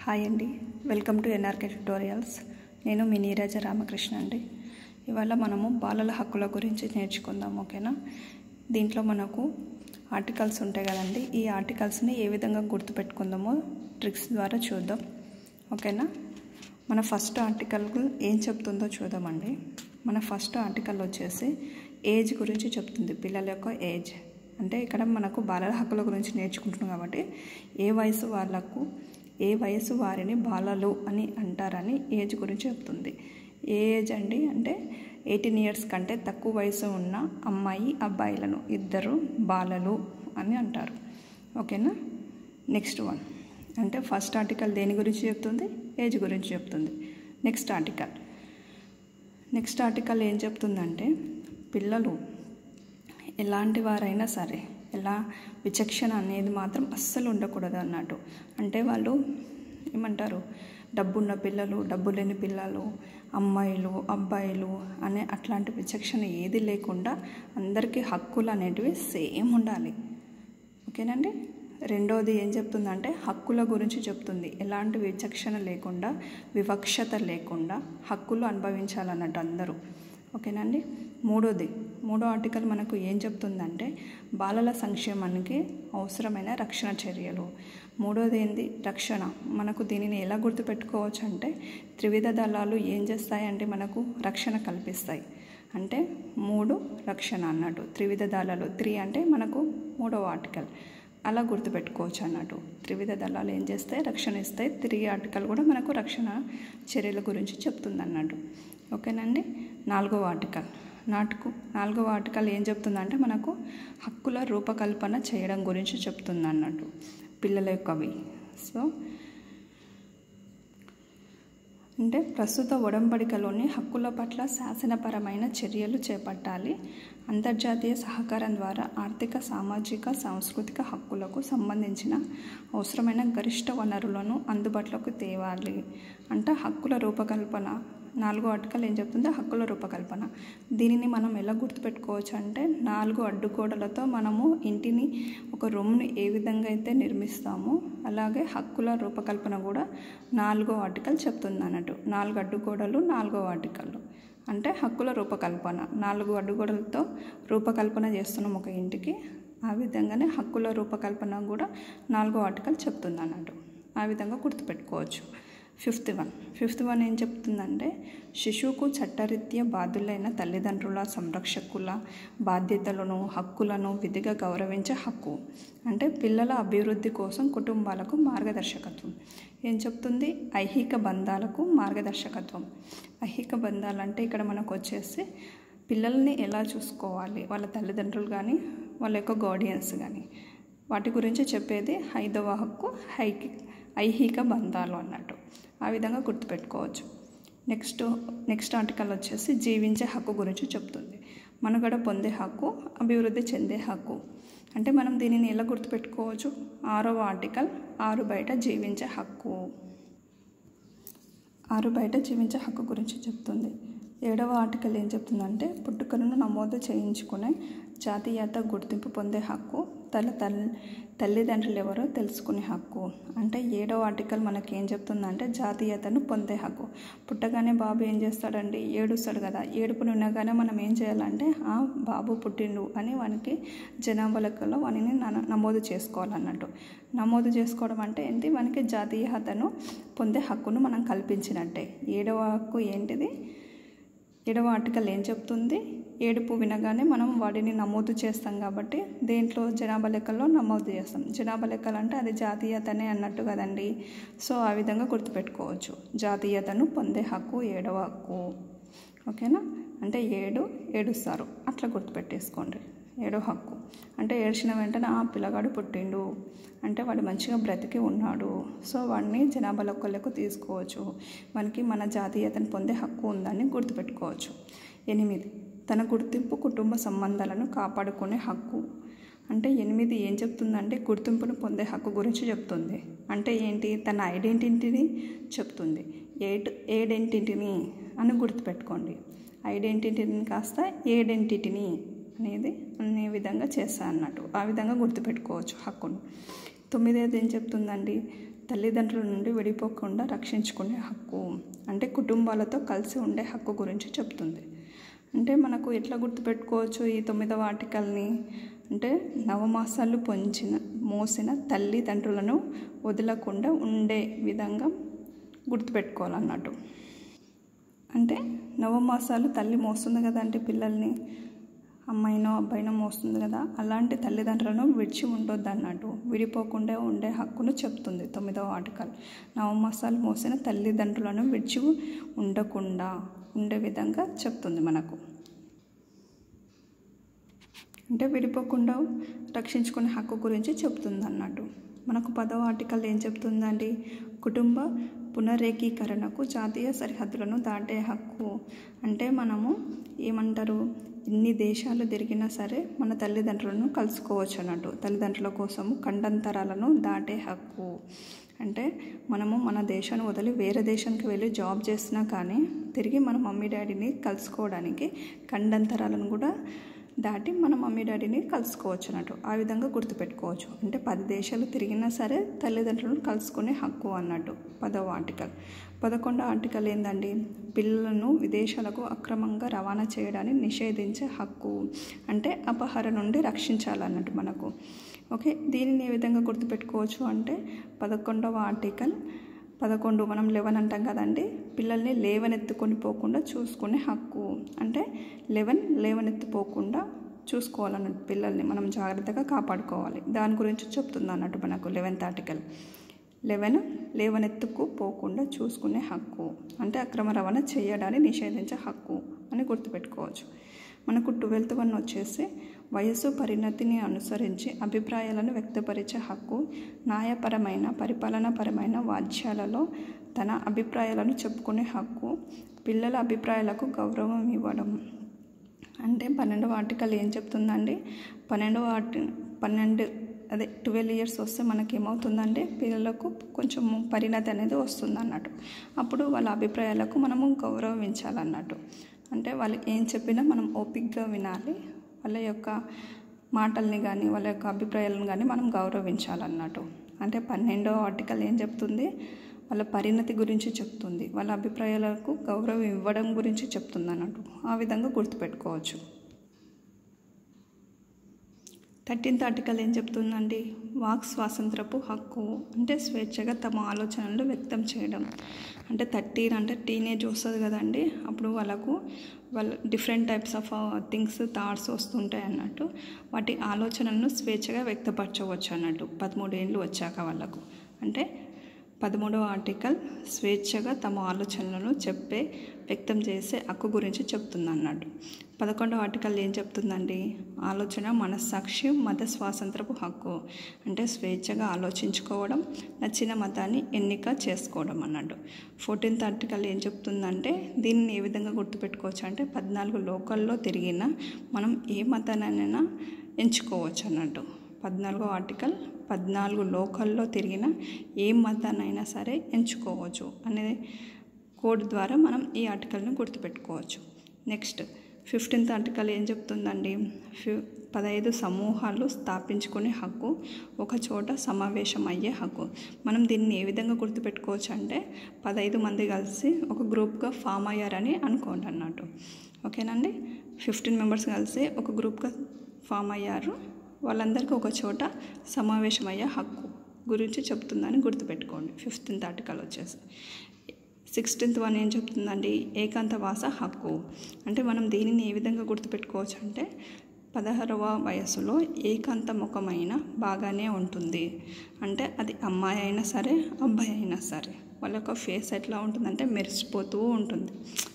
Hi అండి, welcome to NRK tutorials. నేను మీ నీరజ రామకృష్ణ అండి. ఇవాళ మనము బాలల హక్కుల గురించి నేర్చుకుందాం, ఓకేనా? దీంట్లో మనకు ఆర్టికల్స్ ఉంటాయి కదండి. ఈ ఆర్టికల్స్ని ఏ విధంగా గుర్తుపెట్టుకుందామో ట్రిక్స్ ద్వారా చూద్దాం, ఓకేనా? మన ఫస్ట్ ఆర్టికల్ ఏం చెప్తుందో చూద్దామండి. మన ఫస్ట్ ఆర్టికల్ వచ్చేసి ఏజ్ గురించి చెప్తుంది, పిల్లల యొక్క ఏజ్. అంటే ఇక్కడ మనకు బాలల హక్కుల గురించి నేర్చుకుంటున్నాం కాబట్టి ఏ వయసు వారిని బాలలు అని అంటారని ఏజ్ గురించి చెప్తుంది. ఏ ఏజ్ అండి అంటే 18 years కంటే తక్కువ వయసు ఉన్న అమ్మాయి అబ్బాయిలను ఇద్దరు బాలలు అని అంటారు, ఓకేనా? నెక్స్ట్ వన్ అంటే ఫస్ట్ ఆర్టికల్ దేని గురించి చెప్తుంది? ఏజ్ గురించి చెప్తుంది. నెక్స్ట్ ఆర్టికల్ ఏం చెప్తుందంటే పిల్లలు ఎలాంటి వారైనా సరే ఎలా విచక్షణ అనేది మాత్రం అస్సలు ఉండకూడదు అన్నట్టు. అంటే వాళ్ళు ఏమంటారు, డబ్బున్న పిల్లలు, డబ్బు లేని పిల్లలు, అమ్మాయిలు అబ్బాయిలు అనే అట్లాంటి విచక్షణ ఏది లేకుండా అందరికీ హక్కులు అనేటివి సేమ్ ఉండాలి, ఓకేనండి? రెండోది ఏం చెప్తుందంటే హక్కుల గురించి చెప్తుంది. ఎలాంటి విచక్షణ లేకుండా, వివక్షత లేకుండా హక్కులు అనుభవించాలన్నట్టు అందరూ, ఓకేనండి? మూడో ఆర్టికల్ మనకు ఏం చెప్తుందంటే బాలల సంక్షేమానికి అవసరమైన రక్షణ చర్యలు. మూడోది ఏంది? రక్షణ. మనకు దీనిని ఎలా గుర్తుపెట్టుకోవచ్చు అంటే త్రివిధ దళాలు ఏం చేస్తాయంటే మనకు రక్షణ కల్పిస్తాయి. అంటే 3 రక్షణ అన్నట్టు. త్రివిధ దళాలు 3 అంటే మనకు 3వ ఆర్టికల్. అలా గుర్తుపెట్టుకోవచ్చు అన్నట్టు. త్రివిధ దళాలు ఏం చేస్తాయి? రక్షణ ఇస్తాయి. 3 ఆర్టికల్ కూడా మనకు రక్షణ చర్యల గురించి చెప్తుంది అన్నట్టు, ఓకేనండి? నాలుగవ ఆర్టికల్ ఏం చెప్తుందంటే మనకు హక్కుల రూపకల్పన చేయడం గురించి చెప్తుంది అన్నట్టు, పిల్లల యొక్కవి. సో అంటే ప్రస్తుత ఒడంబడికలోని హక్కుల పట్ల శాసనపరమైన చర్యలు చేపట్టాలి. అంతర్జాతీయ సహకారం ద్వారా ఆర్థిక, సామాజిక, సాంస్కృతిక హక్కులకు సంబంధించిన అవసరమైన గరిష్ట వనరులను అందుబాటులోకి తేవాలి. అంటే హక్కుల రూపకల్పన. 4వ ఆర్టికల్ ఏం చెప్తుందో హక్కుల రూపకల్పన. దీనిని మనం ఎలా గుర్తుపెట్టుకోవచ్చు అంటే 4 అడ్డుగోడలతో మనము ఇంటిని, ఒక రూమ్ని ఏ విధంగా అయితే నిర్మిస్తామో అలాగే హక్కుల రూపకల్పన కూడా 4వ ఆర్టికల్ చెప్తుంది అన్నట్టు. 4 అడ్డుగోడలు 4వ ఆర్టికల్ అంటే హక్కుల రూపకల్పన. 4 అడ్డుగోడలతో రూపకల్పన చేస్తున్నాం ఒక ఇంటికి. ఆ విధంగానే హక్కుల రూపకల్పన కూడా 4వ ఆర్టికల్ చెప్తుంది అన్నట్టు. ఆ విధంగా గుర్తుపెట్టుకోవచ్చు. ఫిఫ్త్ వన్ ఏం చెప్తుందంటే శిశువుకు చట్టరీత్యా బాధ్యులైన తల్లిదండ్రుల, సంరక్షకుల బాధ్యతలను, హక్కులను విధిగా గౌరవించే హక్కు. అంటే పిల్లల అభివృద్ధి కోసం కుటుంబాలకు మార్గదర్శకత్వం. ఏం చెప్తుంది? ఐహిక బంధాలకు మార్గదర్శకత్వం. ఐహిక బంధాలంటే ఇక్కడ మనకు వచ్చేసి పిల్లల్ని ఎలా చూసుకోవాలి, వాళ్ళ తల్లిదండ్రులు కానీ వాళ్ళ యొక్క గార్డియన్స్ కానీ, వాటి గురించి చెప్పేది 5వ హక్కు, ఐహిక బంధాలు అన్నట్టు. ఆ విధంగా గుర్తుపెట్టుకోవచ్చు. నెక్స్ట్ ఆర్టికల్ వచ్చేసి జీవించే హక్కు గురించి చెప్తుంది. మనుగడ పొందే హక్కు, అభివృద్ధి చెందే హక్కు. అంటే మనం దీనిని ఎలా గుర్తుపెట్టుకోవచ్చు? 6వ ఆర్టికల్ ఆరు బయట జీవించే హక్కు గురించి చెప్తుంది. 7వ ఆర్టికల్ ఏం చెప్తుందంటే పుట్టుకలను నమోదు చేయించుకునే జాతీయత గుర్తింపు పొందే హక్కు, తల్లిదండ్రులు ఎవరో తెలుసుకునే హక్కు. అంటే 7వ ఆర్టికల్ మనకి ఏం చెప్తుందంటే జాతీయతను పొందే హక్కు. పుట్టగానే బాబు ఏం చేస్తాడండి? ఏడుస్తాడు కదా. ఏడుపుని వినగానే మనం ఏం చేయాలంటే బాబు పుట్టిండు అని వానికి జనాభా లెక్కలో వానిని నమోదు చేసుకోవాలన్నట్టు. నమోదు చేసుకోవడం అంటే ఏంటి? వానికి జాతీయతను పొందే హక్కును మనం కల్పించినట్టే. 7వ హక్కు ఏంటిది? 7వ ఆర్టికల్ ఏం చెప్తుంది? ఏడుపు వినగానే మనం వాడిని నమోదు చేస్తాం కాబట్టి దేంట్లో? జనాభా లెక్కల్లో నమోదు చేస్తాం. జనాభా లెక్కలు అంటే అది జాతీయతనే అన్నట్టు కదండి. సో ఆ విధంగా గుర్తుపెట్టుకోవచ్చు. జాతీయతను పొందే హక్కు 7వ హక్కు, ఓకేనా? అంటే ఏడుస్తారు అట్లా గుర్తుపెట్టేసుకోండి. 7వ హక్కు అంటే ఏడ్చిన వెంటనే పిల్లగాడు పుట్టిండు అంటే వాడు మంచిగా బ్రతికి ఉన్నాడు, సో వాడిని జనాభా లెక్కలకు తీసుకోవచ్చు, మనకి మన జాతీయతను పొందే హక్కు ఉందని గుర్తుపెట్టుకోవచ్చు. 8 తన గుర్తింపు, కుటుంబ సంబంధాలను కాపాడుకునే హక్కు. అంటే 8 ఏం చెప్తుందంటే గుర్తింపును పొందే హక్కు గురించి చెప్తుంది. అంటే ఏంటి? తన ఐడెంటిటీని చెప్తుంది. ఏడెంటిటీని అని గుర్తుపెట్టుకోండి. ఐడెంటిటీని కాస్త ఏడెంటిటీని అనేది అనే విధంగా చేస్తా అన్నట్టు. ఆ విధంగా గుర్తుపెట్టుకోవచ్చు హక్కును. 9వ ఏం చెప్తుందండి? తల్లిదండ్రుల నుండి విడిపోకుండా రక్షించుకునే హక్కు. అంటే కుటుంబాలతో కలిసి ఉండే హక్కు గురించి చెప్తుంది. అంటే మనకు ఎట్లా గుర్తుపెట్టుకోవచ్చు ఈ 9వ ఆర్టికల్ని అంటే నవమాసాలు మోసిన తల్లిదండ్రులను వదలకుండా ఉండే విధంగా గుర్తుపెట్టుకోవాలన్నట్టు. అంటే నవమాసాలు తల్లి మోస్తుంది కదా అంటే పిల్లల్ని, అమ్మాయినో అబ్బాయినో మోస్తుంది కదా, అలాంటి తల్లిదండ్రులను విడిచి ఉండొద్దు అన్నట్టు, విడిపోకుండా ఉండే హక్కును చెప్తుంది 9వ ఆర్టికల్. నవమాసాలు మోసిన తల్లిదండ్రులను విడిచి ఉండకుండా ఉండే విధంగా చెప్తుంది మనకు. అంటే విడిపోకుండా రక్షించుకునే హక్కు గురించి చెప్తుంది అన్నట్టు. మనకు 10వ ఆర్టికల్ ఏం చెప్తుందండి? కుటుంబ పునరేకీకరణకు జాతీయ సరిహద్దులను దాటే హక్కు. అంటే మనము ఏమంటారు, ఎన్ని దేశాలు తిరిగినా సరే మన తల్లిదండ్రులను కలుసుకోవచ్చు అన్నట్టు. తల్లిదండ్రుల కోసము ఖండాంతరాలను దాటే హక్కు. అంటే మనము మన దేశాన్ని వదిలి వేరే దేశానికి వెళ్ళి జాబ్ చేసినా కానీ తిరిగి మన మమ్మీ డాడీని కలుసుకోవడానికి ఖండాంతరాలను కూడా దాటి మన మమ్మీ డాడీని కలుసుకోవచ్చు అన్నట్టు. ఆ విధంగా గుర్తుపెట్టుకోవచ్చు. అంటే 10 దేశాలు తిరిగినా సరే తల్లిదండ్రులను కలుసుకునే హక్కు అన్నట్టు 10వ ఆర్టికల్. 11వ ఆర్టికల్ ఏందండి? పిల్లలను విదేశాలకు అక్రమంగా రవాణా చేయడాన్ని నిషేధించే హక్కు. అంటే అపహరణ నుండి రక్షించాలన్నట్టు మనకు. ఓకే, దీనిని ఏ విధంగా గుర్తుపెట్టుకోవచ్చు అంటే 11వ ఆర్టికల్ 11 మనం 11 అంటాం కదండి, పిల్లల్ని లేవనెత్తుకొని పోకుండా చూసుకునే హక్కు. అంటే లేవనెత్తిపోకుండా చూసుకోవాలన్నట్టు, పిల్లల్ని మనం జాగ్రత్తగా కాపాడుకోవాలి. దాని గురించి చెప్తుంది అన్నట్టు మనకు 11th ఆర్టికల్. 11 లేవనెత్తుకుపోకుండా చూసుకునే హక్కు. అంటే అక్రమ రవాణా చేయడాన్ని నిషేధించే హక్కు అని గుర్తుపెట్టుకోవచ్చు. మనకు 12th వన్ వచ్చేసి వయస్సు పరిణతిని అనుసరించి అభిప్రాయాలను వ్యక్తపరిచే హక్కు. న్యాయపరమైన పరిపాలనాపరమైన వాద్యాలలో తన అభిప్రాయాలను చెప్పుకునే హక్కు. పిల్లల అభిప్రాయాలకు గౌరవం ఇవ్వడం. అంటే 12వ ఆర్టికల్ ఏం చెప్తుందండి? 12 ఇయర్స్ వస్తే మనకేమవుతుందంటే పిల్లలకు కొంచెం పరిణతి అనేది వస్తుంది అన్నట్టు. అప్పుడు వాళ్ళ అభిప్రాయాలకు మనము గౌరవించాలన్నట్టు. అంటే వాళ్ళు ఏం చెప్పినా మనం ఓపికగా వినాలి. వాళ్ళ యొక్క మాటల్ని కానీ వాళ్ళ యొక్క అభిప్రాయాలను కానీ మనం గౌరవించాలన్నట్టు. అంటే 12వ ఆర్టికల్ ఏం చెప్తుంది? వాళ్ళ పరిణతి గురించి చెప్తుంది, వాళ్ళ అభిప్రాయాలకు గౌరవం ఇవ్వడం గురించి చెప్తుంది అన్నట్టు. ఆ విధంగా గుర్తుపెట్టుకోవచ్చు. 13th ఆర్టికల్ ఏం చెప్తుందండి? వాక్ స్వాతంత్రపు హక్కు. అంటే స్వేచ్ఛగా తమ ఆలోచనలు వ్యక్తం చేయడం. అంటే 13 అంటే టీనేజ్ వస్తుంది కదండి, అప్పుడు వాళ్ళ different types of things thoughts వస్తుంటాయి అన్నట్టు. వాటి ఆలోచనలను స్వేచ్ఛగా వ్యక్తపరచవచ్చు అన్నట్టు 13 ఏళ్ళు వచ్చాక వాళ్ళకు. అంటే 13వ ఆర్టికల్ స్వేచ్ఛగా తమ ఆలోచనలను వ్యక్తం చేసే హక్కు గురించి చెప్తుంది అన్నట్టు. 11వ ఆర్టికల్ ఏం చెప్తుందండి? ఆలోచన, మనస్సాక్షి, మత స్వాతంత్రపు హక్కు. అంటే స్వేచ్ఛగా ఆలోచించుకోవడం, నచ్చిన మతాన్ని ఎన్నిక చేసుకోవడం అన్నట్టు. 14th ఆర్టికల్ ఏం చెప్తుందంటే దీన్ని ఏ విధంగా గుర్తుపెట్టుకోవచ్చు అంటే 14 లోకల్లో తిరిగినా మనం ఏ మతాన్నైనా ఎంచుకోవచ్చు అన్నట్టు. 14వ ఆర్టికల్ 14 లోకల్లో తిరిగిన ఏ మతాన్నైనా సరే ఎంచుకోవచ్చు అనే కోడ్ ద్వారా మనం ఈ ఆర్టికల్ని గుర్తుపెట్టుకోవచ్చు. నెక్స్ట్ 15th ఆర్టికల్ ఏం చెప్తుందండి? 15 సమూహాలు స్థాపించుకునే హక్కు, ఒక చోట సమావేశం అయ్యే హక్కు. మనం దీన్ని ఏ విధంగా గుర్తుపెట్టుకోవచ్చు అంటే 15 మంది కలిసి ఒక గ్రూప్గా ఫామ్ అయ్యారని అనుకోండి అన్నట్టు. ఓకేనండి, 15 మెంబర్స్ కలిసి ఒక గ్రూప్గా ఫామ్ అయ్యారు, వాళ్ళందరికీ ఒక చోట సమావేశం అయ్యే హక్కు గురించి చెప్తుందని గుర్తుపెట్టుకోండి. 15th ఆర్టికల్ వచ్చేసి. 16th వన్ ఏం చెప్తుందండి? ఏకాంతవాస హక్కు. అంటే మనం దీనిని ఏ విధంగా గుర్తుపెట్టుకోవచ్చు అంటే 16వ వయసులో ఏకాంతముఖమైన బాగానే ఉంటుంది. అంటే అది అమ్మాయి అయినా సరే అబ్బాయి అయినా సరే వాళ్ళ యొక్క ఫేస్ ఎట్లా ఉంటుందంటే మెరిసిపోతూ ఉంటుంది.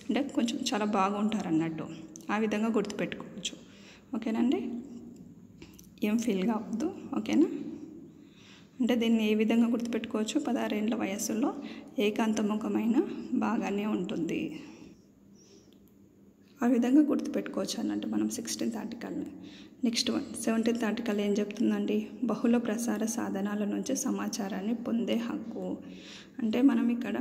అంటే కొంచెం చాలా బాగుంటారు అన్నట్టు. ఆ విధంగా గుర్తుపెట్టుకోవచ్చు. ఓకేనండి, ఏం ఫీల్ కావద్దు. ఓకేనా? అంటే దీన్ని ఏ విధంగా గుర్తుపెట్టుకోవచ్చు? 16 ఏళ్ళ వయసులో ఏకాంతముఖమైన బాగానే ఉంటుంది. ఆ విధంగా గుర్తుపెట్టుకోవచ్చు అన్నట్టు మనం 16th ఆర్టికల్ని. నెక్స్ట్ 17th ఆర్టికల్ ఏం చెప్తుందండి? బహుళ ప్రసార సాధనాల నుంచి సమాచారాన్ని పొందే హక్కు. అంటే మనం ఇక్కడ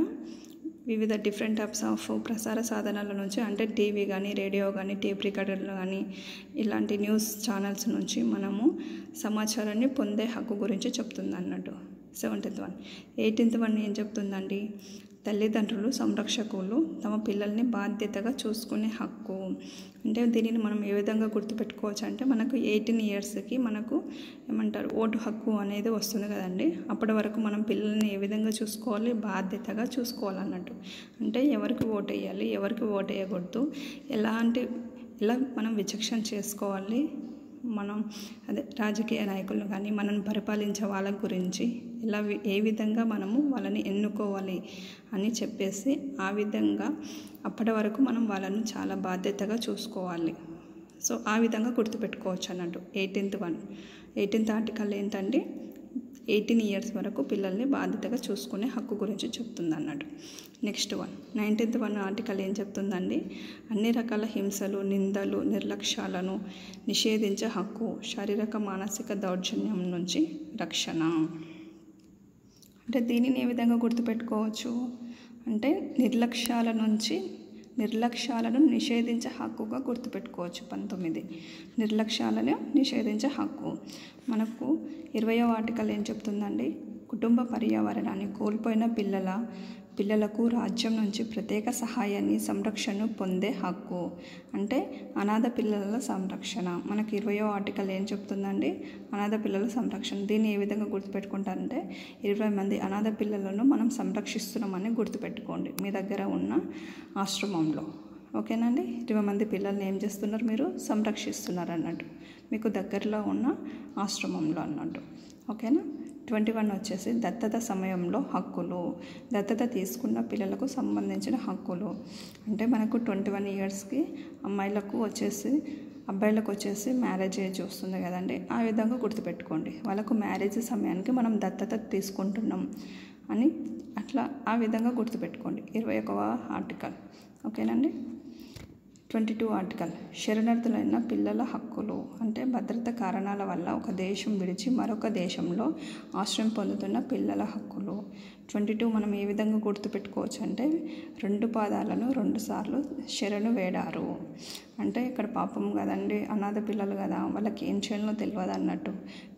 వివిధ డిఫరెంట్ టైప్స్ ఆఫ్ ప్రసార సాధనాల నుంచి, అంటే టీవీ కానీ, రేడియో కానీ, టేప్ రికార్డర్లు కానీ, ఇలాంటి న్యూస్ ఛానల్స్ నుంచి మనము సమాచారాన్ని పొందే హక్కు గురించి చెప్తుంది అన్నట్టు. 17th one. 18th వన్ ఏం చెప్తుందండి? తల్లిదండ్రులు సంరక్షకులు తమ పిల్లల్ని బాధ్యతగా చూసుకునే హక్కు. అంటే దీనిని మనం ఏ విధంగా గుర్తుపెట్టుకోవచ్చు అంటే, మనకు 18 ఇయర్స్కి మనకు ఏమంటారు ఓటు హక్కు అనేది వస్తుంది కదండి. అప్పటి వరకు మనం పిల్లల్ని ఏ విధంగా చూసుకోవాలి? బాధ్యతగా చూసుకోవాలన్నట్టు. అంటే ఎవరికి ఓటు వేయాలి, ఎవరికి ఓటు వేయకూడదు, ఎలా మనం విచక్షణ చేసుకోవాలి, మనం రాజకీయ నాయకులను కానీ మనల్ని పరిపాలించే వాళ్ళ గురించి ఏ విధంగా మనము వాళ్ళని ఎన్నుకోవాలి అని చెప్పేసి ఆ విధంగా అప్పటి వరకు మనం వాళ్ళను చాలా బాధ్యతగా చూసుకోవాలి. సో ఆ విధంగా గుర్తుపెట్టుకోవచ్చు అన్నట్టు. 18th ఆర్టికల్ ఏంటండి? 18 ఇయర్స్ వరకు పిల్లల్ని బాధ్యతగా చూసుకునే హక్కు గురించి చెప్తుంది అన్నట్టు. Next one 19th one article ఏం చెప్తుందండి? అన్ని రకాల హింసలు, నిందలు, నిర్లక్ష్యాలను నిషేధించే హక్కు, శారీరక మానసిక దౌర్జన్యం నుంచి రక్షణ. అంటే దీనిని ఏ విధంగా గుర్తుపెట్టుకోవచ్చు అంటే, నిర్లక్ష్యాలను నిషేధించే హక్కుగా గుర్తుపెట్టుకోవచ్చు. 19 నిర్లక్ష్యాలను నిషేధించే హక్కు. మనకు 20వ ఆర్టికల్ ఏం చెప్తుందండి? కుటుంబ పర్యావరణాన్ని కోల్పోయిన పిల్లలకు రాజ్యం నుంచి ప్రత్యేక సహాయాన్ని, సంరక్షణను పొందే హక్కు. అంటే అనాథ పిల్లల సంరక్షణ. మనకి 20వ ఆర్టికల్ ఏం చెప్తుందండి? అనాథ పిల్లల సంరక్షణ. దీన్ని ఏ విధంగా గుర్తుపెట్టుకుంటారంటే, 20 మంది అనాథ పిల్లలను మనం సంరక్షిస్తున్నామని గుర్తుపెట్టుకోండి మీ దగ్గర ఉన్న ఆశ్రమంలో. ఓకేనండి? 20 మంది పిల్లల్ని ఏం చేస్తున్నారు? మీరు సంరక్షిస్తున్నారు అన్నట్టు, మీకు దగ్గరలో ఉన్న ఆశ్రమంలో అన్నట్టు. ఓకేనా? 21 వచ్చేసి దత్తత సమయంలో హక్కులు. దత్తత తీసుకున్న పిల్లలకు సంబంధించిన హక్కులు. అంటే మనకు 21 ఇయర్స్కి అబ్బాయిలకు వచ్చేసి మ్యారేజ్ ఏజ్ వస్తుంది కదండి. ఆ విధంగా గుర్తుపెట్టుకోండి. వాళ్ళకు మ్యారేజ్ సమయానికి మనం దత్తత తీసుకుంటున్నాం అని అట్లా ఆ విధంగా గుర్తుపెట్టుకోండి. 21వ ఆర్టికల్. ఓకేనండి? 22 ఆర్టికల్ శరణార్థులైన పిల్లల హక్కులు. అంటే భద్రత కారణాల వల్ల ఒక దేశం విడిచి మరొక దేశంలో ఆశ్రయం పొందుతున్న పిల్లల హక్కులు. 22 మనం ఏ విధంగా గుర్తుపెట్టుకోవచ్చు అంటే, 2 పాదాలను 2 సార్లు శరణు వేడారు. అంటే ఇక్కడ పాపం కదండి, అనాథ పిల్లలు కదా, వాళ్ళకి ఏం చేయాలో తెలియదు అన్నట్టు.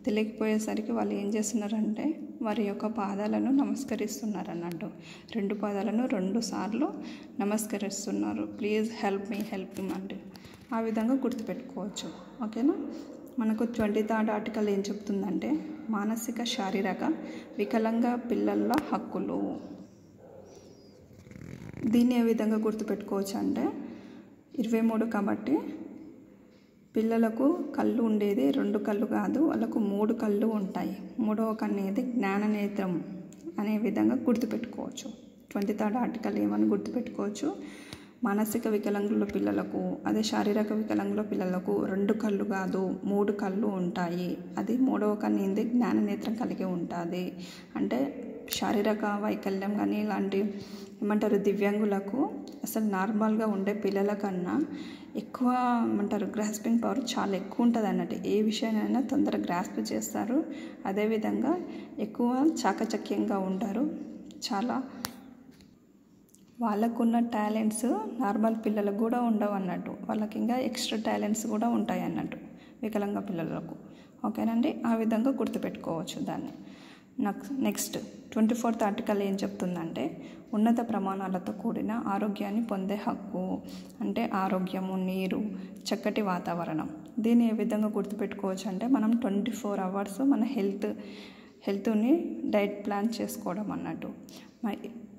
తెలియకపోయేసరికి వాళ్ళు ఏం చేస్తున్నారంటే వారి యొక్క పాదాలను నమస్కరిస్తున్నారు అన్నట్టు. 2 పాదాలను 2 సార్లు నమస్కరిస్తున్నారు. ప్లీజ్ హెల్ప్ మీ అంటే ఆ విధంగా గుర్తుపెట్టుకోవచ్చు. ఓకేనా? మనకు 23rd ఆర్టికల్ ఏం చెప్తుందంటే, మానసిక శారీరక వికలాంగ పిల్లల హక్కులు. దీన్ని ఏ విధంగా గుర్తుపెట్టుకోవచ్చు అంటే, 23 కాబట్టి పిల్లలకు కళ్ళు ఉండేది 2 కళ్ళు కాదు, వాళ్ళకు 3 కళ్ళు ఉంటాయి. 3వ కన్ను అనేది జ్ఞాననేత్రం అనే విధంగా గుర్తుపెట్టుకోవచ్చు. 23rd ఆర్టికల్ ఏమని గుర్తుపెట్టుకోవచ్చు? మానసిక వికలాంగుల పిల్లలకు, అదే శారీరక వికలాంగుల పిల్లలకు 2 కళ్ళు కాదు 3 కళ్ళు ఉంటాయి. అది 3వ కన్ను ఏంది? జ్ఞాననేత్రం కలిగి ఉంటుంది. అంటే శారీరక వైకల్యం కానీ ఇలాంటి దివ్యాంగులకు అసలు నార్మల్గా ఉండే పిల్లల కన్నా ఎక్కువ గ్రాస్పింగ్ పవర్ చాలా ఎక్కువ ఉంటుంది అన్నట్టు. ఏ విషయాన్నైనా తొందరగా గ్రాస్ప్ చేస్తారు. అదేవిధంగా ఎక్కువ చాకచక్యంగా ఉంటారు. చాలా వాళ్ళకున్న టాలెంట్స్ నార్మల్ పిల్లలకు కూడా ఉండవు అన్నట్టు. వాళ్ళకి ఇంకా ఎక్స్ట్రా టాలెంట్స్ కూడా ఉంటాయి అన్నట్టు వికలాంగ పిల్లలకు. ఓకేనండి? ఆ విధంగా గుర్తుపెట్టుకోవచ్చు దాన్ని. నెక్స్ట్ 24th ఆర్టికల్ ఏం చెప్తుందంటే, ఉన్నత ప్రమాణాలతో కూడిన ఆరోగ్యాన్ని పొందే హక్కు. అంటే ఆరోగ్యము, నీరు, చక్కటి వాతావరణం. దీన్ని ఏ విధంగా గుర్తుపెట్టుకోవచ్చు అంటే, మనం 24 hours మన హెల్త్ని డైట్ ప్లాన్ చేసుకోవడం అన్నట్టు.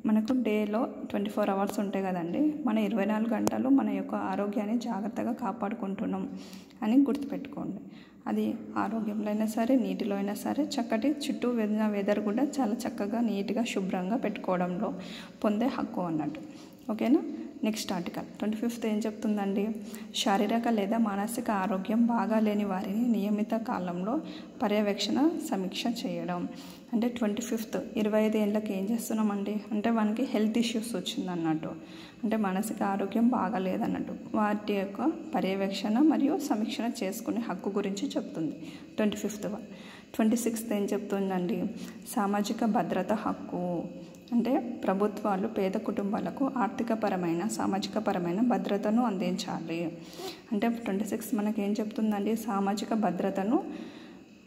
మనకు డేలో 24 hours ఉంటాయి కదండి. మన 24 గంటలు మన యొక్క ఆరోగ్యాన్ని జాగ్రత్తగా కాపాడుకుంటున్నాం అని గుర్తుపెట్టుకోండి. అది ఆరోగ్యంలో అయినా సరే, నీటిలో అయినా సరే, చక్కటి చుట్టూ వెదర్ కూడా చాలా చక్కగా నీట్గా శుభ్రంగా పెట్టుకోవడంలో పొందే హక్కు అన్నట్టు. ఓకేనా? నెక్స్ట్ ఆర్టికల్ 25th ఏం చెప్తుందండి? శారీరక లేదా మానసిక ఆరోగ్యం బాగాలేని వారిని నియమిత కాలంలో పర్యవేక్షణ సమీక్ష చేయడం. అంటే 25th 25 ఏళ్ళకి ఏం చేస్తున్నామండి అంటే, వానికి హెల్త్ ఇష్యూస్ వచ్చిందన్నట్టు. అంటే మానసిక ఆరోగ్యం బాగాలేదన్నట్టు. వాటి యొక్క పర్యవేక్షణ మరియు సమీక్షణ చేసుకునే హక్కు గురించి చెప్తుంది 25th వన్. 26th ఏం చెప్తుందండి? సామాజిక భద్రత హక్కు. అంటే ప్రభుత్వాలు పేద కుటుంబాలకు ఆర్థికపరమైన, సామాజికపరమైన భద్రతను అందించాలి. అంటే 26 మనకేం చెప్తుందండి? సామాజిక భద్రతను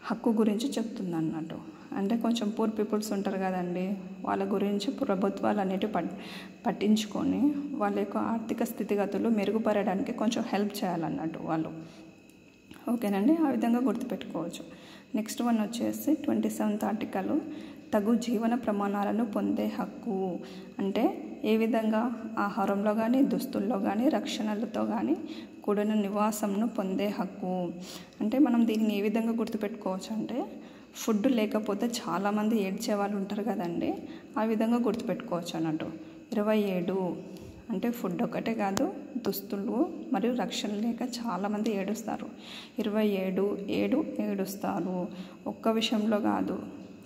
హక్కు గురించి చెప్తుంది అన్నట్టు. అంటే కొంచెం పూర్ పీపుల్స్ ఉంటారు కదండి, వాళ్ళ గురించి ప్రభుత్వాలు అనేటివి పట్టించుకొని వాళ్ళ యొక్క ఆర్థిక స్థితిగతులు మెరుగుపరచడానికి కొంచెం హెల్ప్ చేయాలన్నట్టు వాళ్ళు. ఓకేనండి, ఆ విధంగా గుర్తుపెట్టుకోవచ్చు. నెక్స్ట్ వన్ వచ్చేసి 27th ఆర్టికల్ తగు జీవన ప్రమాణాలను పొందే హక్కు. అంటే ఏ విధంగా ఆహారంలో కానీ దుస్తుల్లో కానీ రక్షణలతో కానీ కూడిన నివాసంను పొందే హక్కు. అంటే మనం దీన్ని ఏ విధంగా గుర్తుపెట్టుకోవచ్చు అంటే ఫుడ్ లేకపోతే చాలామంది ఏడ్చే వాళ్ళు ఉంటారు కదండి, ఆ విధంగా గుర్తుపెట్టుకోవచ్చు అన్నట్టు. 27 అంటే ఫుడ్ ఒకటే కాదు, దుస్తులు మరియు రక్షణ లేక చాలామంది ఏడుస్తారు. 27 ఏడుస్తారు. ఒక్క విషయంలో కాదు,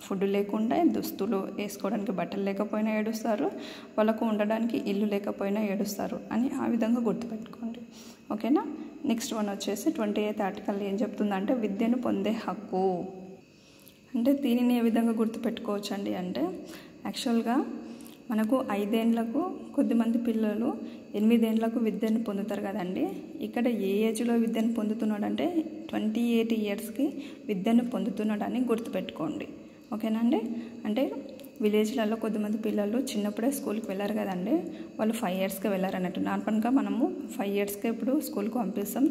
ఫుడ్ లేకుండా దుస్తులు వేసుకోవడానికి బట్టలు లేకపోయినా ఏడుస్తారు, వాళ్ళకు ఉండడానికి ఇల్లు లేకపోయినా ఏడుస్తారు అని ఆ విధంగా గుర్తుపెట్టుకోండి. ఓకేనా. నెక్స్ట్ వన్ వచ్చేసి 28th ఆర్టికల్ ఏం చెప్తుందంటే విద్యను పొందే హక్కు. అంటే దీనిని ఏ విధంగా గుర్తుపెట్టుకోవచ్చు అండి అంటే యాక్చువల్గా మనకు 5 ఏళ్ళకు కొద్దిమంది పిల్లలు 8 ఏళ్ళకు విద్యను పొందుతారు కదండి. ఇక్కడ ఏ ఏజ్లో విద్యను పొందుతున్నాడంటే 28 ఇయర్స్కి విద్యను పొందుతున్నాడని గుర్తుపెట్టుకోండి. ఓకేనండి. అంటే విలేజ్లలో కొద్దిమంది పిల్లలు చిన్నప్పుడే స్కూల్కి వెళ్ళారు కదండి, వాళ్ళు 5 ఇయర్స్కే వెళ్ళారు అన్నట్టు. నార్మల్గా మనము 5 ఇయర్స్కే ఇప్పుడు స్కూల్కి పంపిస్తాం.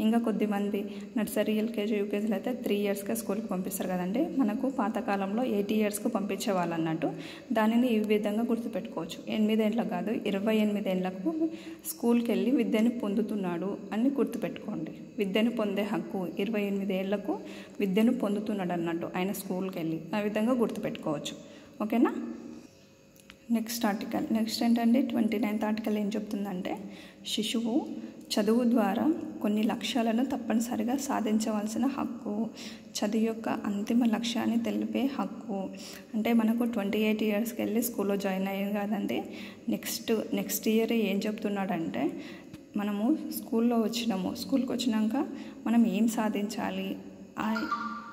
ఇంకా కొద్దిమంది నర్సరీ, ఎల్కేజీ, యూకేజీలు అయితే 3 ఇయర్స్కే స్కూల్కి పంపిస్తారు కదండి. మనకు పాతకాలంలో 8 ఇయర్స్కి పంపించేవాళ్ళు అన్నట్టు. దానిని ఈ విధంగా గుర్తుపెట్టుకోవచ్చు. 8 ఏళ్ళకు కాదు, 28 ఏళ్ళకు స్కూల్కి వెళ్ళి విద్యను పొందుతున్నాడు అని గుర్తుపెట్టుకోండి. విద్యను పొందే హక్కు 28 ఏళ్లకు విద్యను పొందుతున్నాడు అన్నట్టు ఆయన స్కూల్కి వెళ్ళి, ఆ విధంగా గుర్తుపెట్టుకోవచ్చు. ఓకేనా. నెక్స్ట్ ఏంటంటే 29th ఆర్టికల్ ఏం చెప్తుందంటే శిశువు చదువు ద్వారా కొన్ని లక్ష్యాలను తప్పనిసరిగా సాధించవలసిన హక్కు. చదువు యొక్క అంతిమ లక్ష్యాన్ని తెలిపే హక్కు. అంటే మనకు 28 ఇయర్స్కి వెళ్ళి స్కూల్లో జాయిన్ అయ్యాం కదండి, నెక్స్ట్ ఇయర్ ఏం చెప్తున్నాడంటే మనము స్కూల్కి వచ్చినాక మనం ఏం సాధించాలి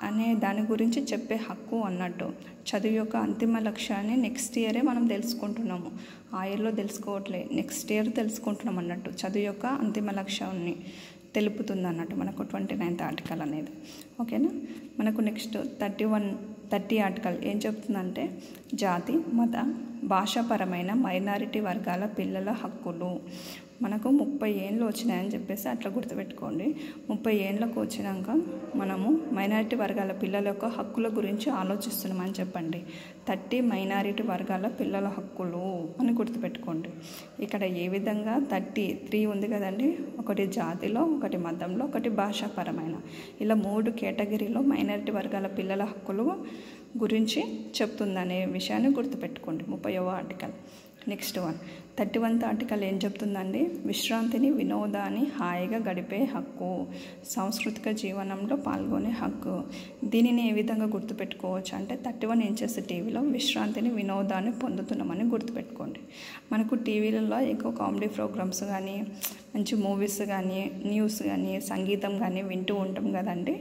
అనే దాని గురించి చెప్పే హక్కు అన్నట్టు. చదువు యొక్క అంతిమ లక్ష్యాన్ని నెక్స్ట్ ఇయరే మనం తెలుసుకుంటున్నాము, ఆ ఇయర్లో తెలుసుకోవట్లే, నెక్స్ట్ ఇయర్ తెలుసుకుంటున్నాం అన్నట్టు. చదువు యొక్క అంతిమ లక్ష్యాన్ని తెలుపుతుంది అన్నట్టు మనకు 29th ఆర్టికల్ అనేది. ఓకేనా. మనకు నెక్స్ట్ 30 ఆర్టికల్ ఏం చెప్తుందంటే జాతి, మత, భాషాపరమైన మైనారిటీ వర్గాల పిల్లల హక్కులు. మనకు 30 ఏళ్ళు వచ్చినాయని చెప్పేసి అట్లా గుర్తుపెట్టుకోండి. 30 ఏళ్ళకు వచ్చినాక మనము మైనారిటీ వర్గాల పిల్లల యొక్క హక్కుల గురించి ఆలోచిస్తున్నామని చెప్పండి. 30 మైనారిటీ వర్గాల పిల్లల హక్కులు అని గుర్తుపెట్టుకోండి. ఇక్కడ ఏ విధంగా 33 ఉంది కదండి, ఒకటి జాతిలో, ఒకటి మతంలో, ఒకటి భాషాపరమైన, ఇలా 3 కేటగిరీలో మైనారిటీ వర్గాల పిల్లల హక్కులు గురించి చెప్తుందనే విషయాన్ని గుర్తుపెట్టుకోండి. 30వ ఆర్టికల్. నెక్స్ట్ 31th ఆర్టికల్ ఏం చెప్తుందండి విశ్రాంతిని, వినోదాన్ని హాయిగా గడిపే హక్కు, సాంస్కృతిక జీవనంలో పాల్గొనే హక్కు. దీనిని ఏ విధంగా గుర్తుపెట్టుకోవచ్చు అంటే 31 ఇంచెస్ టీవీలో విశ్రాంతిని, వినోదాన్ని పొందుతున్నామని గుర్తుపెట్టుకోండి. మనకు టీవీలలో ఎక్కువ కామెడీ ప్రోగ్రామ్స్ కానీ, మంచి మూవీస్ కానీ, న్యూస్ కానీ, సంగీతం కానీ వింటూ ఉంటాం కదండి.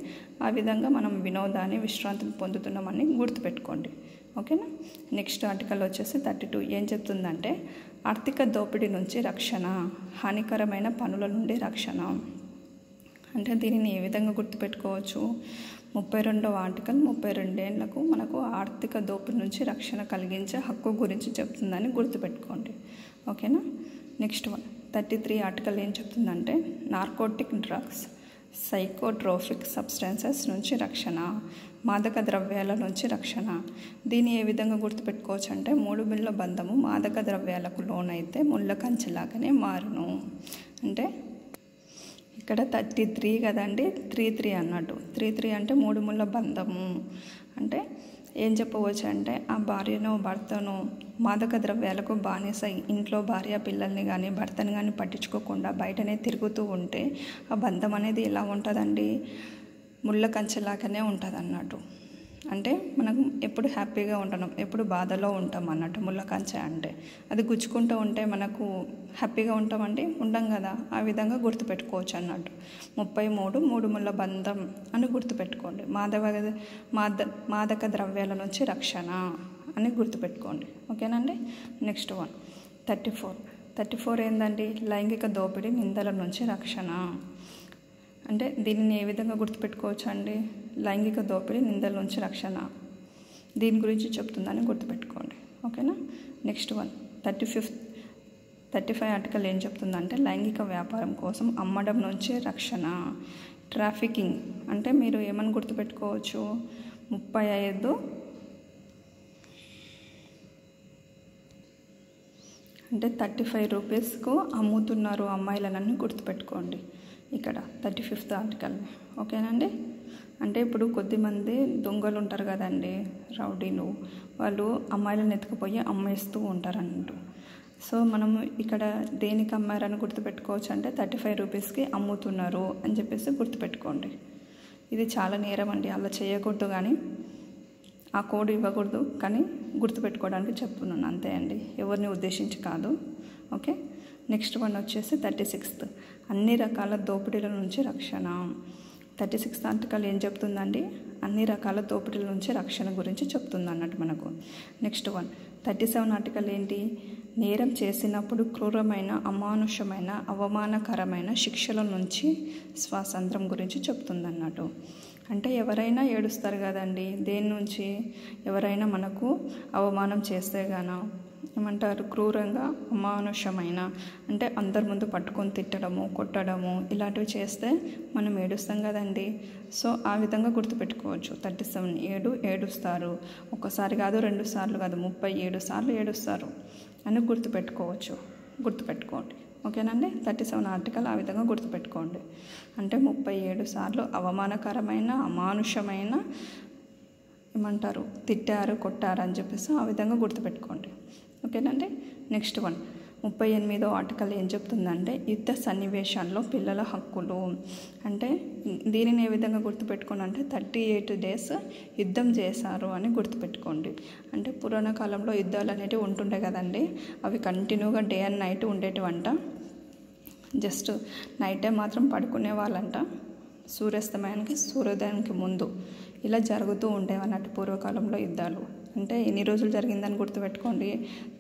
ఆ విధంగా మనం వినోదాన్ని, విశ్రాంతిని పొందుతున్నామని గుర్తుపెట్టుకోండి. ఓకేనా. నెక్స్ట్ ఆర్టికల్ వచ్చేసి 32 ఏం చెప్తుందంటే ఆర్థిక దోపిడీ నుంచి రక్షణ, హానికరమైన పనుల నుండి రక్షణ. అంటే దీనిని ఏ విధంగా గుర్తుపెట్టుకోవచ్చు 32వ ఆర్టికల్ 32 ఏళ్లకు మనకు ఆర్థిక దోపిడీ నుంచి రక్షణ కలిగించే హక్కు గురించి చెప్తుందని గుర్తుపెట్టుకోండి. ఓకేనా. నెక్స్ట్ 33 ఆర్టికల్ ఏం చెప్తుందంటే నార్కోటిక్ డ్రగ్స్, సైకోట్రోఫిక్ సబ్స్టెన్సెస్ నుంచి రక్షణ, మాదక ద్రవ్యాల నుంచి రక్షణ. దీన్ని ఏ విధంగా గుర్తుపెట్టుకోవచ్చు అంటే 3 ముళ్ళ బంధము మాదక ద్రవ్యాలకు లోనైతే ముళ్ళ కంచెలాగానే మారును. అంటే ఇక్కడ 33 కదండి, 33 అన్నట్టు. 33 అంటే 3 ముళ్ళ బంధము. అంటే ఏం చెప్పవచ్చు అంటే ఆ భార్యను, భర్తను మాదక ద్రవ్యాలకు బానిస, ఇంట్లో భార్య పిల్లల్ని కానీ భర్తని కానీ పట్టించుకోకుండా బయటనే తిరుగుతూ ఉంటే ఆ బంధం అనేది ఎలా ఉంటుందండి, ముళ్ళ కంచెలాగానే ఉంటుంది అన్నట్టు. అంటే మనం ఎప్పుడు హ్యాపీగా ఉంటున్నాం, ఎప్పుడు బాధలో ఉంటాం అన్నట్టు. ముళ్ళ కంచె అంటే అది గుచ్చుకుంటూ ఉంటే మనకు హ్యాపీగా ఉంటామండి, ఉండం కదా. ఆ విధంగా గుర్తుపెట్టుకోవచ్చు అన్నట్టు. 33 3 ముళ్ళ బంధం అని గుర్తుపెట్టుకోండి. మాదక ద్రవ్యాల నుంచి రక్షణ అని గుర్తుపెట్టుకోండి. ఓకేనండి. నెక్స్ట్ 34 ఏంటండి లైంగిక దోపిడీ, నిందల నుంచి రక్షణ. అంటే దీనిని ఏ విధంగా గుర్తుపెట్టుకోవచ్చు అండి లైంగిక దోపిడీ, నిందల నుంచి రక్షణ. దీని గురించి చెప్తుందని గుర్తుపెట్టుకోండి. ఓకేనా. నెక్స్ట్ వన్ 35 ఆర్టికల్ ఏం చెప్తుందంటే లైంగిక వ్యాపారం కోసం అమ్మడం నుంచి రక్షణ. ట్రాఫికింగ్ అంటే మీరు ఏమని గుర్తుపెట్టుకోవచ్చు, 35 అంటే 35 రూపీస్కు అమ్ముతున్నారు అమ్మాయిలనని గుర్తుపెట్టుకోండి ఇక్కడ 35th ఆర్టికల్ని. ఓకేనండి. అంటే ఇప్పుడు కొద్దిమంది దొంగలు ఉంటారు కదండి, రౌడీలు, వాళ్ళు అమ్మాయిలను ఎత్తుకుపోయి అమ్మేస్తూ ఉంటారు అన్నట్టు. సో మనం ఇక్కడ దేనికి అమ్మారని గుర్తుపెట్టుకోవచ్చు అంటే 35 రూపీస్కి అమ్ముతున్నారు అని చెప్పేసి గుర్తుపెట్టుకోండి. ఇది చాలా నేరం అండి, అలా చేయకూడదు, కానీ ఆ కోడ్ ఇవ్వకూడదు, కానీ గుర్తుపెట్టుకోవడానికి చెప్తున్నాను అంతే అండి, ఎవరిని ఉద్దేశించి కాదు. ఓకే. నెక్స్ట్ వన్ వచ్చేసి 36th అన్ని రకాల దోపిడీల నుంచి రక్షణ. 36th ఆర్టికల్ ఏం చెప్తుందండి, అన్ని రకాల దోపిడీల నుంచి రక్షణ గురించి చెప్తుంది అన్నట్టు మనకు. నెక్స్ట్ వన్ 37 ఆర్టికల్ ఏంటి, నేరం చేసినప్పుడు క్రూరమైన, అమానుషమైన, అవమానకరమైన శిక్షల నుంచి స్వాతంత్రం గురించి చెప్తుంది అన్నట్టు. అంటే ఎవరైనా ఏడుస్తారు కదండి, దేని నుంచి, ఎవరైనా మనకు అవమానం చేస్తే గాన ఏమంటారు, క్రూరంగా, అమానుషమైన అంటే అందరి ముందు పట్టుకొని తిట్టడము, కొట్టడము ఇలాంటివి చేస్తే మనం ఏడుస్తాం కదండి. సో ఆ విధంగా గుర్తుపెట్టుకోవచ్చు. 37 ఏడుస్తారు, ఒకసారి కాదు 2 సార్లు కాదు 37 సార్లు ఏడుస్తారు అని గుర్తుపెట్టుకోండి. ఓకేనండి. 37 ఆర్టికల్ ఆ విధంగా గుర్తుపెట్టుకోండి. అంటే 37 సార్లు అవమానకరమైన, అమానుషమైన ఏమంటారు, తిట్టారు, కొట్టారు అని చెప్పేసి ఆ విధంగా గుర్తుపెట్టుకోండి. ఓకేనండి. నెక్స్ట్ వన్ 38వ ఆర్టికల్ ఏం చెప్తుందంటే యుద్ధ సన్నివేశాల్లో పిల్లల హక్కులు. అంటే దీనిని ఏ విధంగా గుర్తుపెట్టుకోండి అంటే 38 days యుద్ధం చేశారు అని గుర్తుపెట్టుకోండి. అంటే పురాణ కాలంలో యుద్ధాలు అనేవి ఉంటుండే కదండి, అవి కంటిన్యూగా డే అండ్ నైట్ ఉండేటివంట. జస్ట్ నైట్ టైం మాత్రం పడుకునే వాళ్ళంట, సూర్యోదయానికి ముందు ఇలా జరుగుతూ ఉండేవన్నట్టు పూర్వకాలంలో యుద్ధాలు. అంటే ఎన్ని రోజులు జరిగిందని గుర్తుపెట్టుకోండి,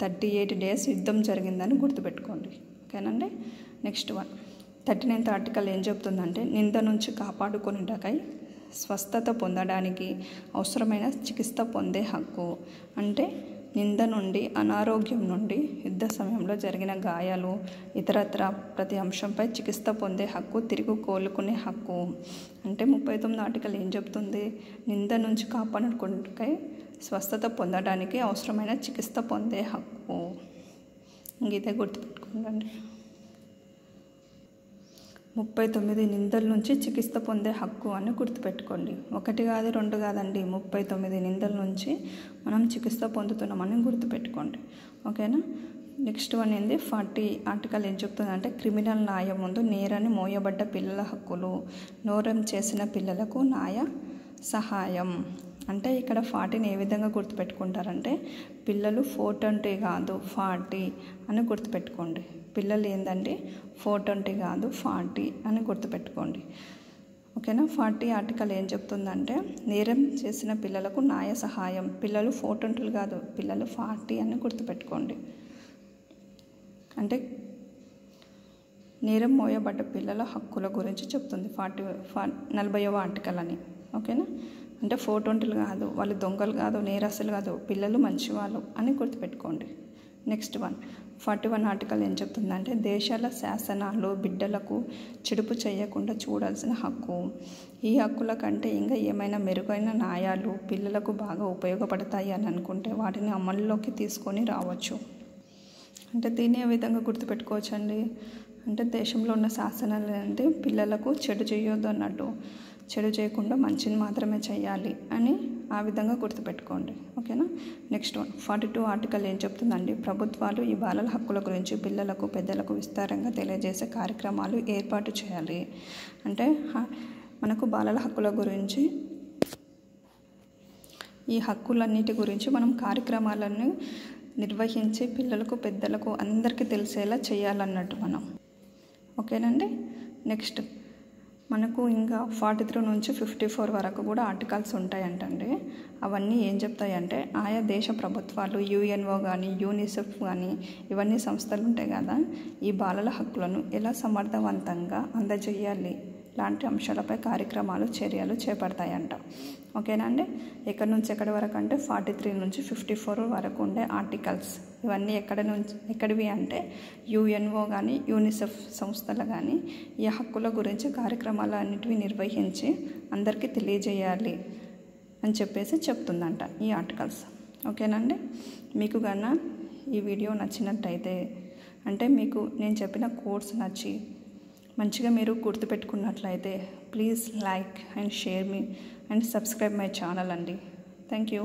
38 days యుద్ధం జరిగిందని గుర్తుపెట్టుకోండి. ఓకేనండి. నెక్స్ట్ వన్ 39th ఆర్టికల్ ఏం చెప్తుందంటే నింద నుంచి కాపాడుకొనుటకై స్వస్థత పొందడానికి అవసరమైన చికిత్స పొందే హక్కు. అంటే నింద నుండి, అనారోగ్యం నుండి, యుద్ధ సమయంలో జరిగిన గాయాలు, ఇతరత్ర ప్రతి అంశంపై చికిత్స పొందే హక్కు, తిరిగి కోలుకునే హక్కు. అంటే 39వ ఆర్టికల్ ఏం చెప్తుంది, నింద నుంచి కాపాడుకునే స్వస్థత పొందడానికి అవసరమైన చికిత్స పొందే హక్కు. ఇదే గుర్తుపెట్టుకోండి. 39 నిందల నుంచి చికిత్స పొందే హక్కు అని గుర్తుపెట్టుకోండి. 1 కాదు 2 కాదండి, 39 నిందల నుంచి మనం చికిత్స పొందుతున్నామని గుర్తుపెట్టుకోండి. ఓకేనా. నెక్స్ట్ వన్ ఏంది 40 ఆర్టికల్ ఏం చెప్తుందంటే క్రిమినల్ న్యాయం ముందు నేరాన్ని మోయబడ్డ పిల్లల హక్కులు. నేరం చేసిన పిల్లలకు న్యాయ సహాయం. అంటే ఇక్కడ 40ని ఏ విధంగా గుర్తుపెట్టుకుంటారంటే పిల్లలు 420 కాదు 40 అని గుర్తుపెట్టుకోండి. పిల్లలు ఏందండి 420 కాదు 40 అని గుర్తుపెట్టుకోండి. ఓకేనా. 40 ఆర్టికల్ ఏం చెప్తుందంటే నేరం చేసిన పిల్లలకు న్యాయ సహాయం. పిల్లలు 420 కాదు, పిల్లలు 40 అని గుర్తుపెట్టుకోండి. అంటే నేరం మోయబడ్డ పిల్లల హక్కుల గురించి చెప్తుంది 40వ ఆర్టికల్ అని. ఓకేనా. అంటే 420 కాదు, వాళ్ళు దొంగలు కాదు, నేరస్తులు కాదు, పిల్లలు మంచివాళ్ళు అని గుర్తుపెట్టుకోండి. నెక్స్ట్ వన్ 41 ఆర్టికల్ ఏం చెప్తుందంటే దేశాల శాసనాలు బిడ్డలకు చెడుపు చేయకుండా చూడాల్సిన హక్కు. ఈ హక్కుల కంటే ఇంకా ఏమైనా మెరుగైన న్యాయాలు పిల్లలకు బాగా ఉపయోగపడతాయి అని అనుకుంటే వాటిని అమల్లోకి తీసుకొని రావచ్చు. అంటే దీన్ని ఏ విధంగా గుర్తుపెట్టుకోవచ్చు అండి అంటే దేశంలో ఉన్న శాసనాలు అంటే పిల్లలకు చెడు చేయొద్దు అన్నట్టు, చెడు చేయకుండా మంచిని మాత్రమే చేయాలి అని ఆ విధంగా గుర్తుపెట్టుకోండి. ఓకేనా. నెక్స్ట్ వన్ 42 ఆర్టికల్ ఏం చెప్తుందండి ప్రభుత్వాలు ఈ బాలల హక్కుల గురించి పిల్లలకు, పెద్దలకు విస్తారంగా తెలియజేసే కార్యక్రమాలు ఏర్పాటు చేయాలి. అంటే మనకు బాలల హక్కుల గురించి, ఈ హక్కులన్నిటి గురించి మనం కార్యక్రమాలను నిర్వహించి పిల్లలకు, పెద్దలకు అందరికీ తెలిసేలా చేయాలన్నట్టు మనం. ఓకేనండి. నెక్స్ట్ మనకు ఇంకా 43 నుంచి 54 వరకు కూడా ఆర్టికల్స్ ఉంటాయంటండి. అవన్నీ ఏం చెప్తాయంటే ఆయా దేశ ప్రభుత్వాలు, యుఎన్ఓ కానీ, యూనిసెఫ్ కానీ ఇవన్నీ సంస్థలు ఉంటాయి కదా, ఈ బాలల హక్కులను ఎలా సమర్థవంతంగా అందజేయాలి, లాంటి అంశాలపై కార్యక్రమాలు చర్యలు చేపడతాయంట. ఓకేనా అండి. ఎక్కడి నుంచి ఎక్కడి వరకు అంటే 43 నుంచి 54 వరకు ఉండే ఆర్టికల్స్. ఇవన్నీ ఎక్కడివి అంటే యుఎన్ఓ కానీ యూనిసెఫ్ సంస్థలు కానీ ఈ హక్కుల గురించి కార్యక్రమాలు అన్నిటివి నిర్వహించి అందరికీ తెలియజేయాలి అని చెప్పేసి చెప్తుందంట ఈ ఆర్టికల్స్. ఓకేనండి. మీకు కన్నా ఈ వీడియో నచ్చినట్టయితే అంటే మీకు నేను చెప్పిన కోర్స్ నచ్చి మంచిగా మీరు గుర్తుపెట్టుకున్నట్లయితే ప్లీజ్ లైక్ అండ్ షేర్ మీ అండ్ సబ్స్క్రైబ్ మై ఛానల్ అండి. Thank you.